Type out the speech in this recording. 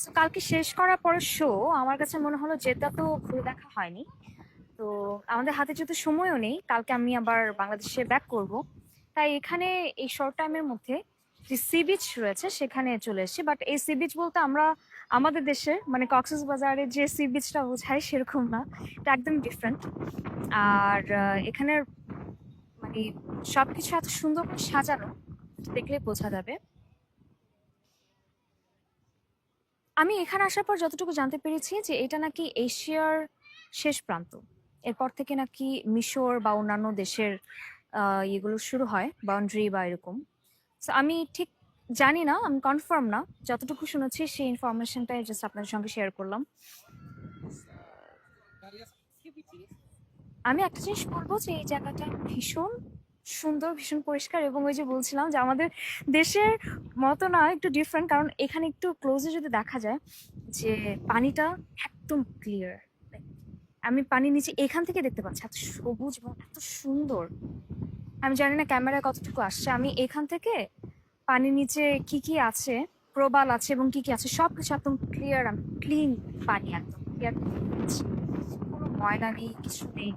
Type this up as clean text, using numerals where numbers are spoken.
So, কালকে শেষ করার পরে শো আমার কাছে মনে হলো যেটা তো ঘুরে দেখা হয়নি। তো আমাদের হাতে যেহেতু সময়ও নেই, কালকে আমি আবার বাংলাদেশে ব্যাক করব। তাই এখানে এই শর্ট টাইমের মধ্যে যে সি বিচ রয়েছে সেখানে চলে এসেছি। বাট এই সি বিচ বলতে আমরা আমাদের দেশে মানে কক্সবাজারে যে সি বিচটা বোঝাই সেরকম না, এটা একদম ডিফারেন্ট। আর এখানের মানে সবকিছু এত সুন্দর করে সাজানো, দেখলে বোঝা যাবে। আমি এখানে আসার পর যতটুকু জানতে পেরেছি যে এটা নাকি এশিয়ার শেষ প্রান্ত। এরপর থেকে নাকি মিশর বা অন্যান্য দেশের ইয়েগুলো শুরু হয়, বাউন্ডারি বা এরকম। সো আমি ঠিক জানি না, আমি কনফার্ম না। যতটুকু শুনেছি সেই ইনফরমেশনটাই জাস্ট আপনাদের সঙ্গে শেয়ার করলাম। আমি একটা জিনিস বলবো যে এই জায়গাটা ভীষণ সুন্দর, ভীষণ পরিষ্কার, এবং ওই যে বলছিলাম যে আমাদের দেশের মতো না, একটু ডিফারেন্ট। কারণ এখানে একটু ক্লোজে যদি দেখা যায় যে পানিটা একদম ক্লিয়ার। আমি পানির নিচে এখান থেকে দেখতে পাচ্ছি, এত সবুজ এবং এত সুন্দর। আমি জানি না ক্যামেরায় কতটুকু আসছে। আমি এখান থেকে পানির নিচে কি কি আছে, প্রবাল আছে এবং কি কি আছে সবকিছু একদম ক্লিয়ার, ক্লিন পানি, একদম ক্লিয়ার। কোনো ময়লা নেই, কিছু নেই।